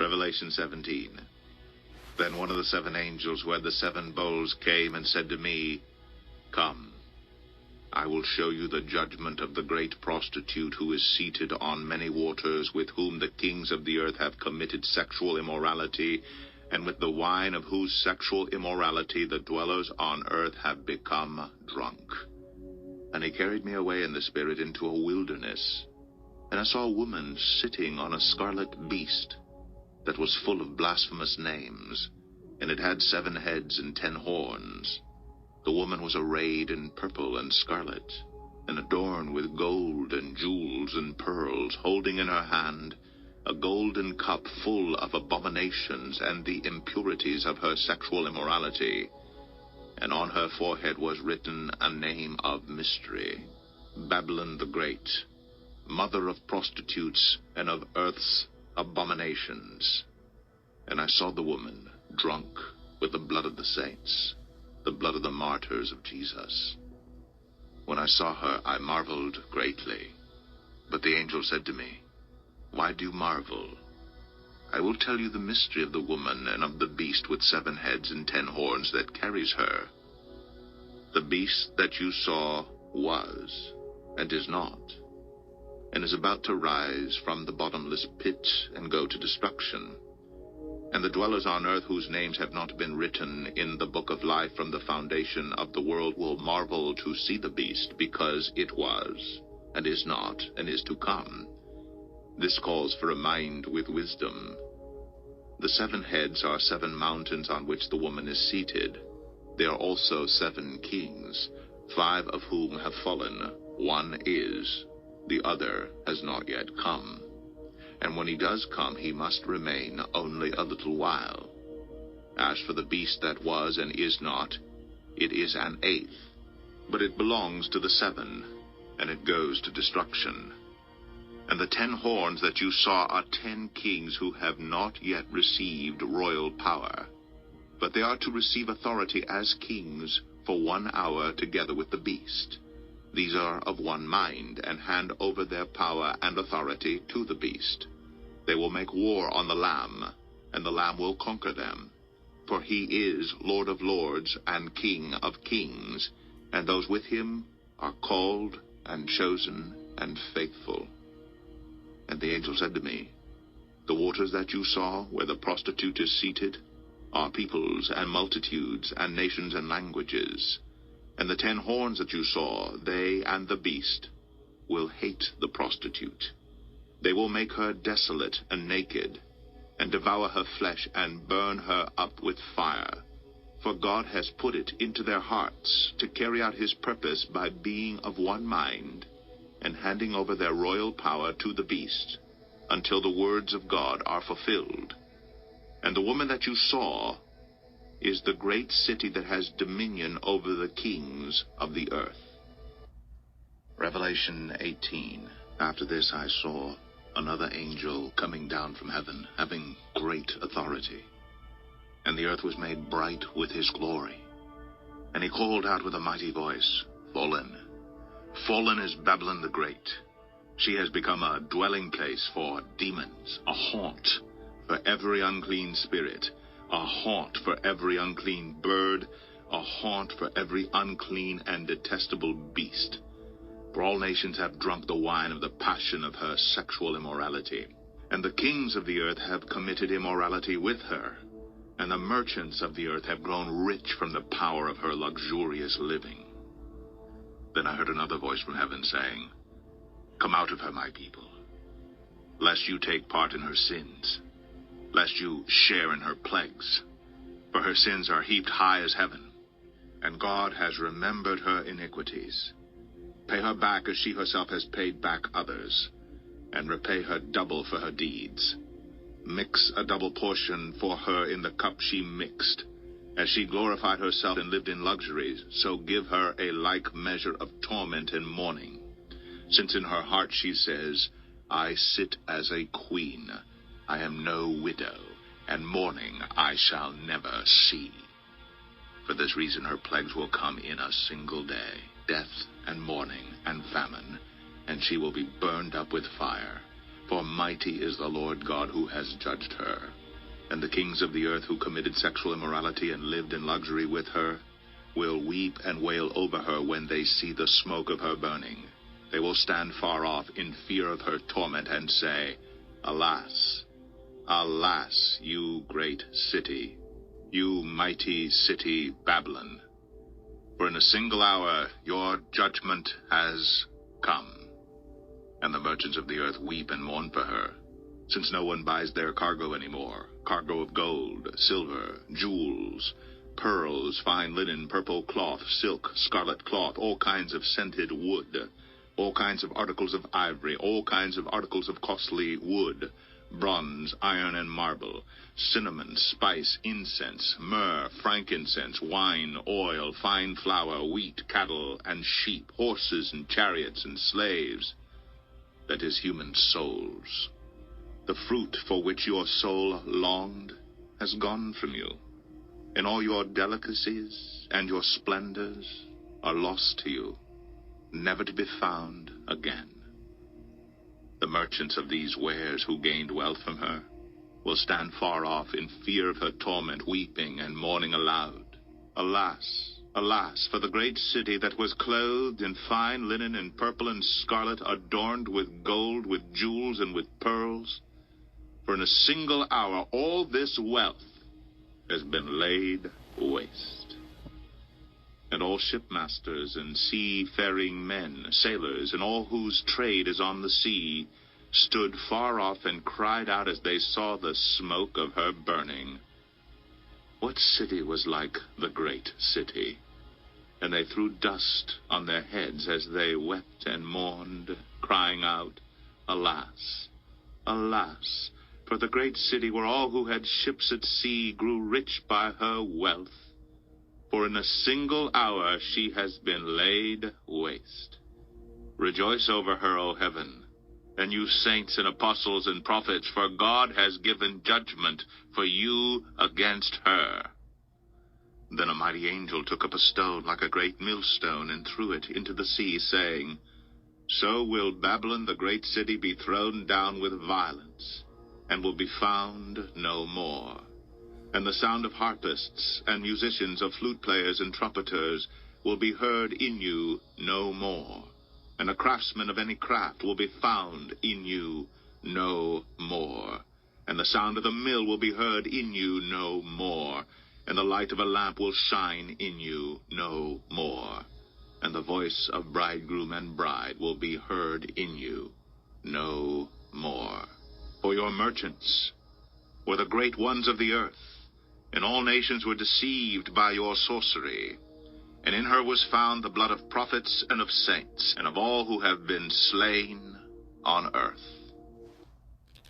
Revelation 17. Then one of the seven angels who had the seven bowls came and said to me, "Come, I will show you the judgment of the great prostitute who is seated on many waters, with whom the kings of the earth have committed sexual immorality, and with the wine of whose sexual immorality the dwellers on earth have become drunk." And he carried me away in the spirit into a wilderness, and I saw a woman sitting on a scarlet beast that was full of blasphemous names, and it had 7 heads and 10 horns. The woman was arrayed in purple and scarlet, and adorned with gold and jewels and pearls, holding in her hand a golden cup full of abominations and the impurities of her sexual immorality. And on her forehead was written a name of mystery, Babylon the Great, mother of prostitutes and of earth's abominations. And I saw the woman drunk with the blood of the saints, the blood of the martyrs of Jesus. When I saw her, I marveled greatly. But the angel said to me, "Why do you marvel? I will tell you the mystery of the woman and of the beast with 7 heads and 10 horns that carries her. The beast that you saw was, and is not, and is about to rise from the bottomless pit and go to destruction. And the dwellers on earth whose names have not been written in the book of life from the foundation of the world will marvel to see the beast, because it was, and is not, and is to come. This calls for a mind with wisdom. The 7 heads are 7 mountains on which the woman is seated. There are also 7 kings, 5 of whom have fallen. 1 is, the other has not yet come. And when he does come, he must remain only a little while. As for the beast that was and is not, it is an 8th, but it belongs to the 7, and it goes to destruction. And the 10 horns that you saw are 10 kings who have not yet received royal power, but they are to receive authority as kings for 1 hour together with the beast. These are of one mind, and hand over their power and authority to the beast. They will make war on the Lamb, and the Lamb will conquer them. For he is Lord of lords and King of kings, and those with him are called and chosen and faithful. And the angel said to me, "The waters that you saw, where the prostitute is seated, are peoples and multitudes and nations and languages. And the 10 horns that you saw, they and the beast, will hate the prostitute. They will make her desolate and naked, and devour her flesh and burn her up with fire. For God has put it into their hearts to carry out his purpose by being of one mind, and handing over their royal power to the beast, until the words of God are fulfilled. And the woman that you saw is the great city that has dominion over the kings of the earth." Revelation 18. After this I saw another angel coming down from heaven, having great authority. And the earth was made bright with his glory. And he called out with a mighty voice, "Fallen, fallen is Babylon the Great. She has become a dwelling place for demons, a haunt for every unclean spirit, a haunt for every unclean bird, a haunt for every unclean and detestable beast. For all nations have drunk the wine of the passion of her sexual immorality. And the kings of the earth have committed immorality with her, and the merchants of the earth have grown rich from the power of her luxurious living." Then I heard another voice from heaven saying, "Come out of her, my people, lest you take part in her sins, lest you share in her plagues. For her sins are heaped high as heaven, and God has remembered her iniquities. Pay her back as she herself has paid back others, and repay her double for her deeds. Mix a double portion for her in the cup she mixed. As she glorified herself and lived in luxuries, so give her a like measure of torment and mourning. Since in her heart she says, 'I sit as a queen. I am no widow, and mourning I shall never see.' For this reason her plagues will come in a single day, death and mourning and famine, and she will be burned up with fire. For mighty is the Lord God who has judged her. And the kings of the earth who committed sexual immorality and lived in luxury with her will weep and wail over her when they see the smoke of her burning. They will stand far off in fear of her torment and say, Alas, alas, you great city, you mighty city Babylon. For in a single hour your judgment has come. And the merchants of the earth weep and mourn for her, since no one buys their cargo anymore, cargo of gold, silver, jewels, pearls, fine linen, purple cloth, silk, scarlet cloth, all kinds of scented wood, all kinds of articles of ivory, all kinds of articles of costly wood, bronze, iron, and marble, cinnamon, spice, incense, myrrh, frankincense, wine, oil, fine flour, wheat, cattle, and sheep, horses and chariots and slaves, that is, human souls. The fruit for which your soul longed has gone from you, and all your delicacies and your splendors are lost to you, never to be found again. The merchants of these wares who gained wealth from her will stand far off in fear of her torment, weeping and mourning aloud. Alas, alas, for the great city that was clothed in fine linen and purple and scarlet, adorned with gold, with jewels, and with pearls. For in a single hour all this wealth has been laid waste. And all shipmasters and seafaring men, sailors, and all whose trade is on the sea, stood far off and cried out as they saw the smoke of her burning. What city was like the great city? And they threw dust on their heads as they wept and mourned, crying out, Alas, alas, for the great city where all who had ships at sea grew rich by her wealth. For in a single hour she has been laid waste. Rejoice over her, O heaven, and you saints and apostles and prophets, for God has given judgment for you against her. Then a mighty angel took up a stone like a great millstone and threw it into the sea, saying, So will Babylon the great city be thrown down with violence, and will be found no more. And the sound of harpists and musicians, of flute players and trumpeters, will be heard in you no more. And a craftsman of any craft will be found in you no more. And the sound of the mill will be heard in you no more. And the light of a lamp will shine in you no more. And the voice of bridegroom and bride will be heard in you no more. For your merchants were the great ones of the earth, and all nations were deceived by your sorcery. And in her was found the blood of prophets and of saints, and of all who have been slain on earth.